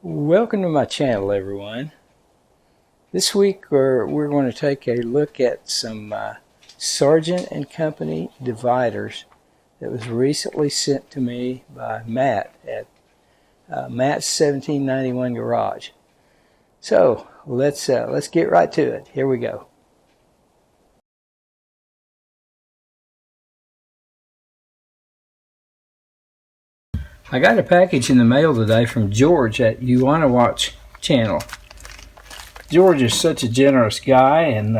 Welcome to my channel, everyone. This week we're going to take a look at some Sargent & Company dividers that was recently sent to me by Matt at Matt's 1791 Garage. So let's get right to it. Here we go. I got a package in the mail today from George at You Wanna Watch channel. George is such a generous guy, and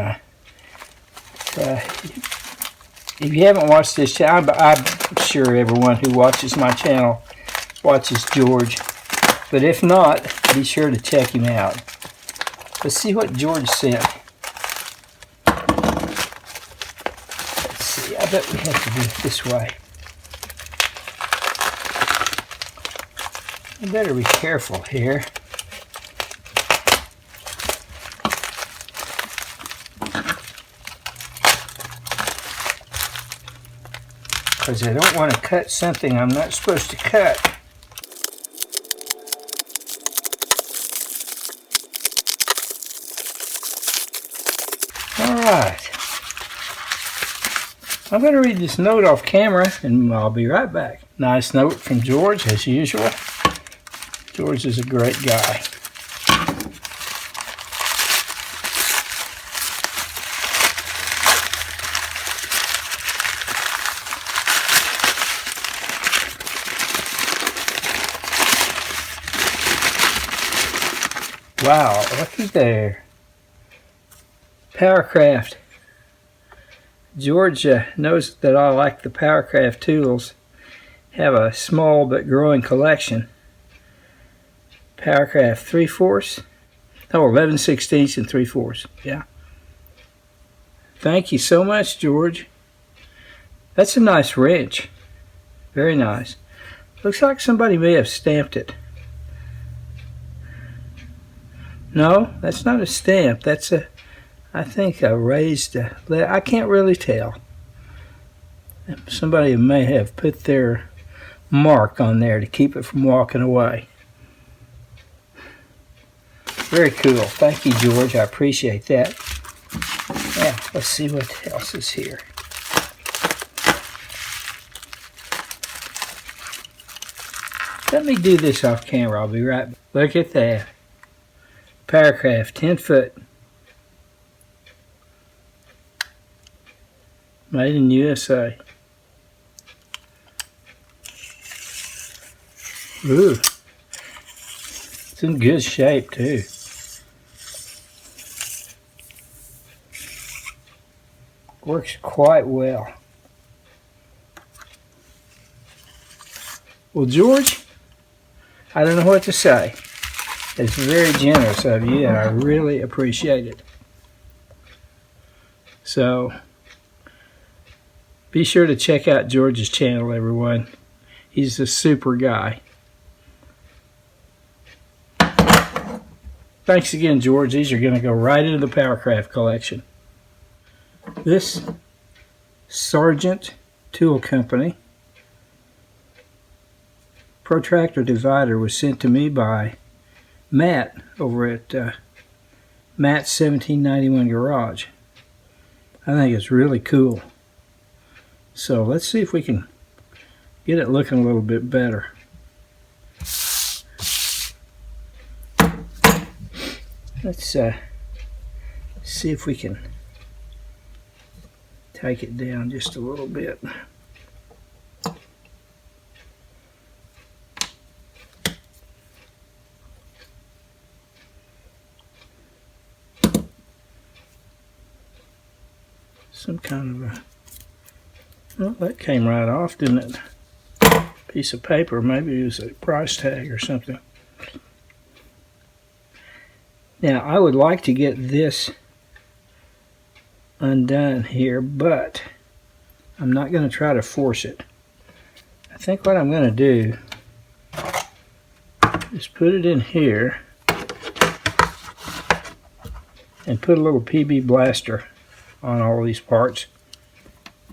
if you haven't watched this channel, I'm sure everyone who watches my channel watches George. But if not, be sure to check him out. Let's see what George sent. Let's see, I bet we have to do it this way. I better be careful here. Because I don't want to cut something I'm not supposed to cut. Alright. I'm going to read this note off camera and I'll be right back. Nice note from George as usual. George is a great guy. Wow, looky there. Powercraft. George knows that I like the Powercraft tools. Have a small but growing collection. Powercraft 3/4, 11/16 and 3/4. Yeah. Thank you so much, George. That's a nice wrench. Very nice. Looks like somebody may have stamped it. No, that's not a stamp. That's I think a raised, I can't really tell. Somebody may have put their mark on there to keep it from walking away. Very cool. Thank you, George. I appreciate that. Now, let's see what else is here. Let me do this off camera. I'll be right back. Look at that. Powercraft 10 foot. Made in USA. Ooh. It's in good shape, too. Works quite well. Well, George, I don't know what to say. It's very generous of you, and I really appreciate it. So, be sure to check out George's channel, everyone. He's a super guy. Thanks again, George. These are going to go right into the Powercraft collection. This Sargent Tool Company protractor divider was sent to me by Matt over at Matt's 1791 Garage. I think it's really cool. So let's see if we can get it looking a little bit better. Let's see if we can take it down just a little bit. Some kind of a... Well, that came right off, didn't it? Piece of paper. Maybe it was a price tag or something. Now, I would like to get this undone here, but I'm not going to try to force it. I think what I'm going to do is put it in here and put a little PB blaster on all these parts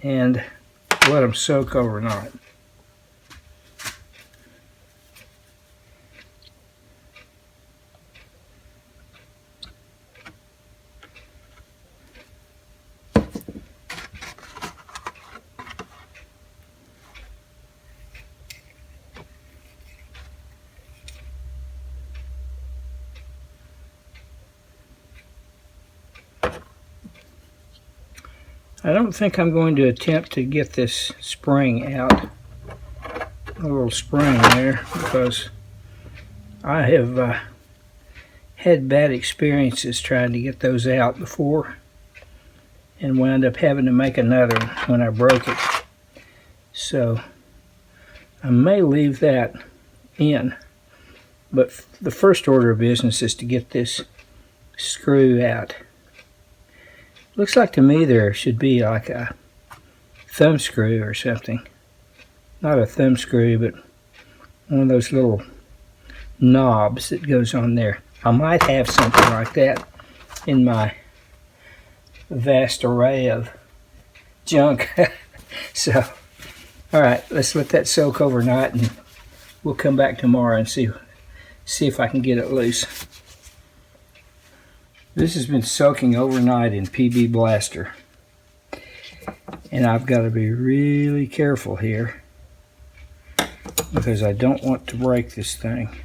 and let them soak overnight. I don't think I'm going to attempt to get this spring out, a little spring there, because I have had bad experiences trying to get those out before and wound up having to make another one when I broke it. So I may leave that in, but the first order of business is to get this screw out. Looks like to me there should be like a thumb screw or something. Not a thumb screw, but one of those little knobs that goes on there. I might have something like that in my vast array of junk. So, alright, let's let that soak overnight and we'll come back tomorrow and see if I can get it loose. This has been soaking overnight in PB Blaster, and I've got to be really careful here because I don't want to break this thing.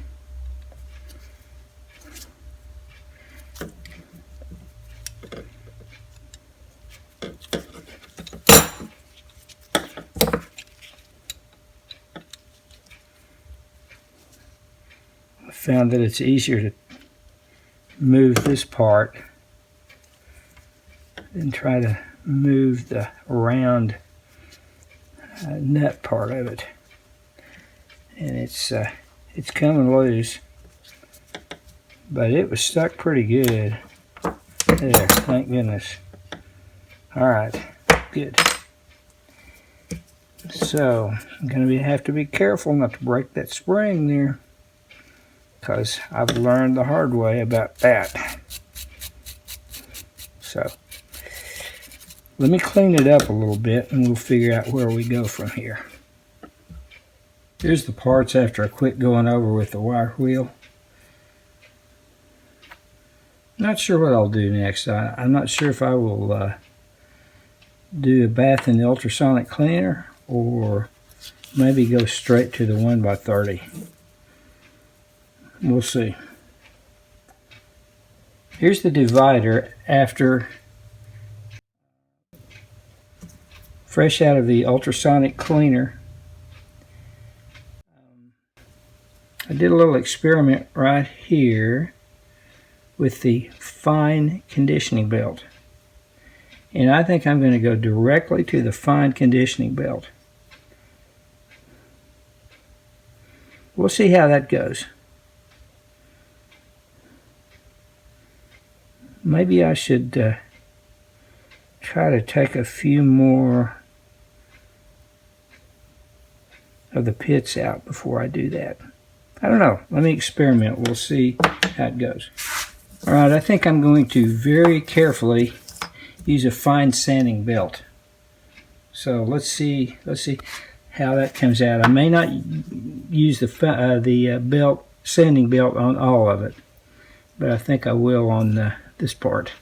I found that it's easier to move this part and try to move the round nut part of it, and it's coming loose, but it was stuck pretty good there, thank goodness. Alright, good. So I'm going to have to be careful not to break that spring there, because I've learned the hard way about that. So let me clean it up a little bit and we'll figure out where we go from here. Here's the parts after I quit going over with the wire wheel. Not sure what I'll do next. I'm not sure if I will do a bath in the ultrasonic cleaner or maybe go straight to the 1x30. We'll see. Here's the divider after fresh out of the ultrasonic cleaner. I did a little experiment right here with the fine conditioning belt, and I think I'm going to go directly to the fine conditioning belt. We'll see how that goes. Maybe I should try to take a few more of the pits out before I do that. I don't know. Let me experiment. We'll see how it goes. Alright, I think I'm going to very carefully use a fine sanding belt. So let's see how that comes out. I may not use the belt, sanding belt on all of it, but I think I will on this part.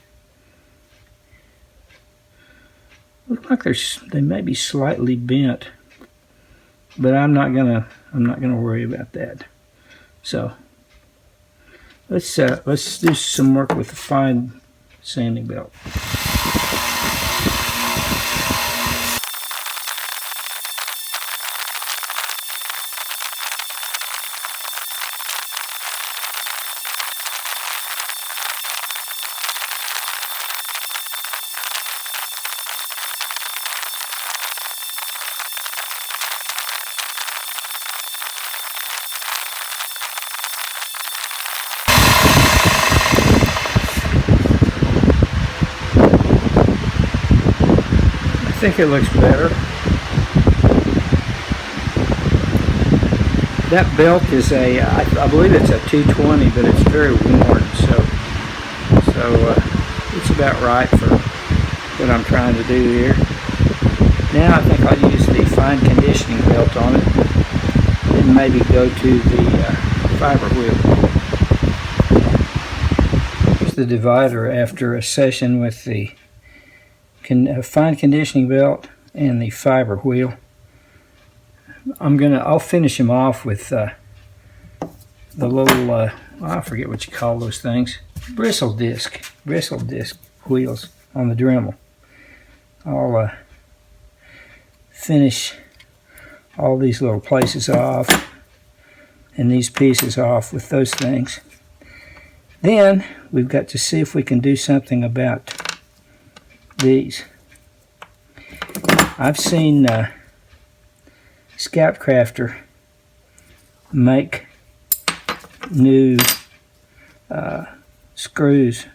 Look like they may be slightly bent, but I'm not gonna worry about that. So let's do some work with the fine sanding belt. I think it looks better. That belt is I believe it's a 220, but it's very worn, so it's about right for what I'm trying to do here. Now I think I'll use the fine conditioning belt on it, and maybe go to the fiber wheel. Here's the divider after a session with the fine conditioning belt and the fiber wheel. I'll finish them off with the little I forget what you call those things, bristle disc wheels on the Dremel. I'll finish all these little places off and these pieces off with those things. Then we've got to see if we can do something about these. I've seen Scout Crafter make new screws,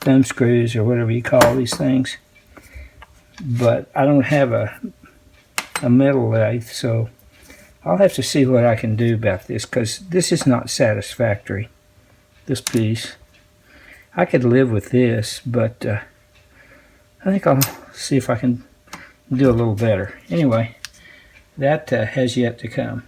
thumb screws or whatever you call these things, but I don't have a metal lathe, so I'll have to see what I can do about this, because this is not satisfactory, this piece. I could live with this, but I think I'll see if I can do a little better. Anyway, that has yet to come.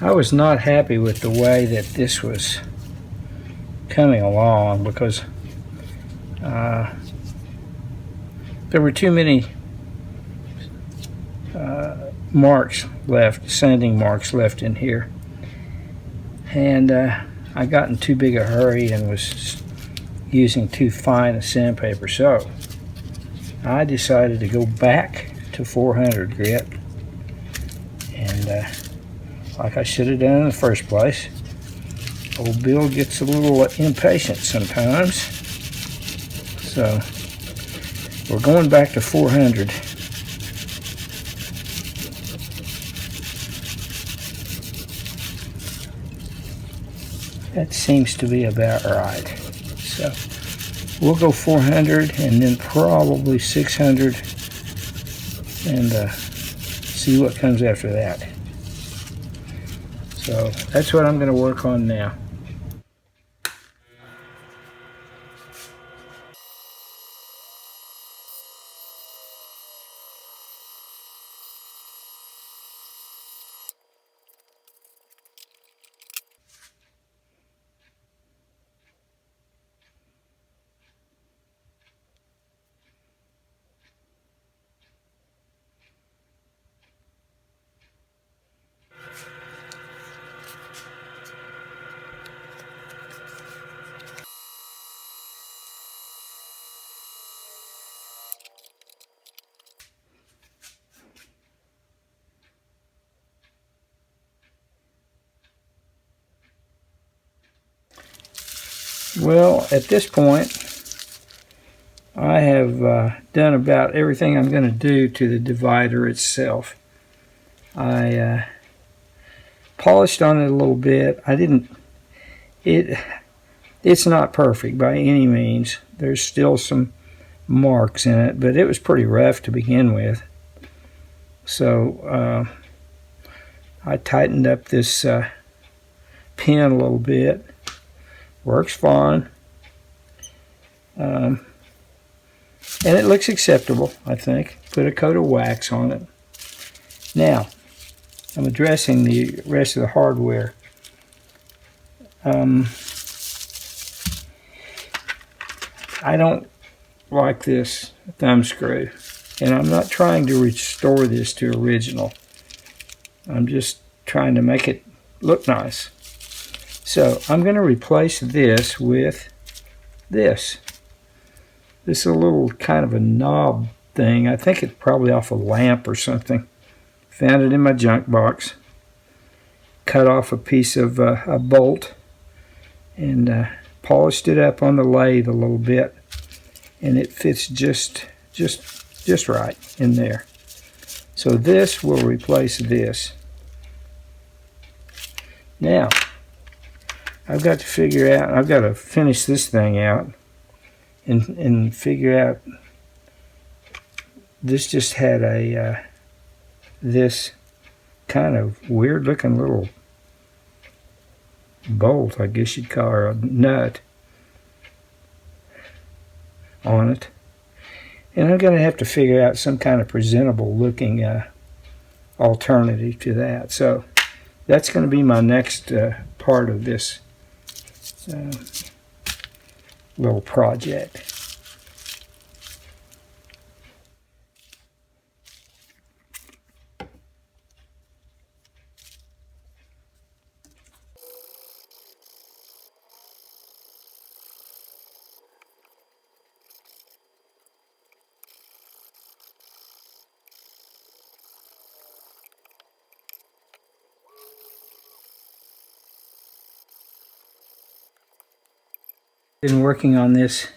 I was not happy with the way that this was coming along, because there were too many marks left, sanding marks left in here, and I got in too big a hurry and was using too fine a sandpaper, so I decided to go back to 400 grit, and like I should have done in the first place. Old Bill gets a little impatient sometimes, so we're going back to 400. That seems to be about right. So we'll go 400 and then probably 600 and see what comes after that. So that's what I'm going to work on now. Well, at this point, I have done about everything I'm going to do to the divider itself. I polished on it a little bit. It's not perfect by any means. There's still some marks in it, but it was pretty rough to begin with. So I tightened up this pin a little bit. Works fine. And it looks acceptable, I think. Put a coat of wax on it. Now, I'm addressing the rest of the hardware. I don't like this thumb screw, and I'm not trying to restore this to original. I'm just trying to make it look nice. So I'm going to replace this with this. This is a little kind of a knob thing. I think it's probably off a lamp or something. Found it in my junk box. Cut off a piece of a bolt and polished it up on the lathe a little bit, and it fits just right in there. So this will replace this. Now, I've got to figure out, I've got to finish this thing out and figure out, this just had a, this kind of weird looking little bolt, I guess you'd call it, a nut on it. And I'm going to have to figure out some kind of presentable looking alternative to that. So that's going to be my next part of this little project. Been working on this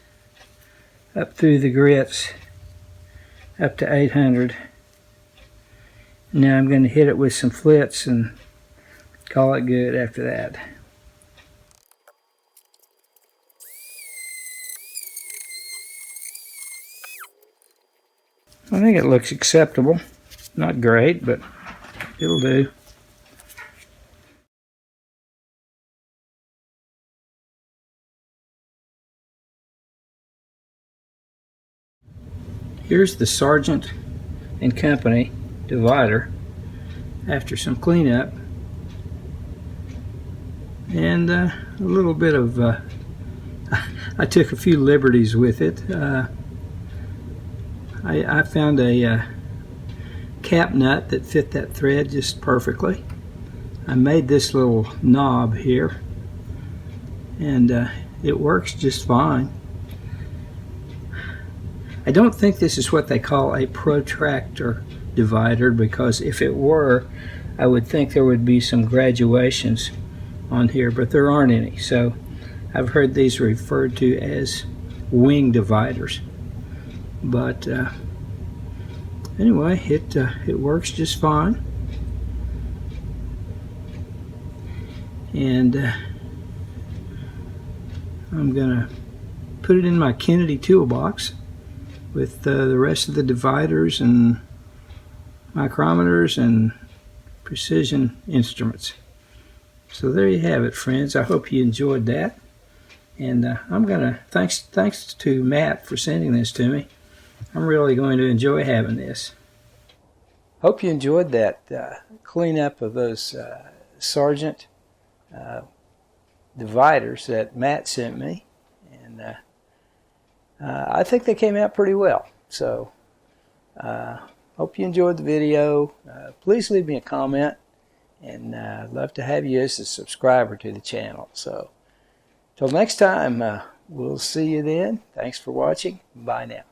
up through the grits up to 800. Now I'm going to hit it with some flits and call it good after that. I think it looks acceptable. Not great, but it'll do. Here's the Sargent and Company divider after some cleanup and a little bit of I took a few liberties with it. I found a cap nut that fit that thread just perfectly. I made this little knob here and it works just fine. I don't think this is what they call a protractor divider, because if it were, I would think there would be some graduations on here, but there aren't any. So I've heard these referred to as wing dividers. But anyway, it works just fine. And I'm gonna put it in my Kennedy toolbox with the rest of the dividers and micrometers and precision instruments. So there you have it, friends. I hope you enjoyed that. And I'm gonna thanks to Matt for sending this to me. I'm really going to enjoy having this. Hope you enjoyed that cleanup of those Sargent dividers that Matt sent me, and I think they came out pretty well. So hope you enjoyed the video. Please leave me a comment, and I'd love to have you as a subscriber to the channel. So till next time, we'll see you then. Thanks for watching. Bye now.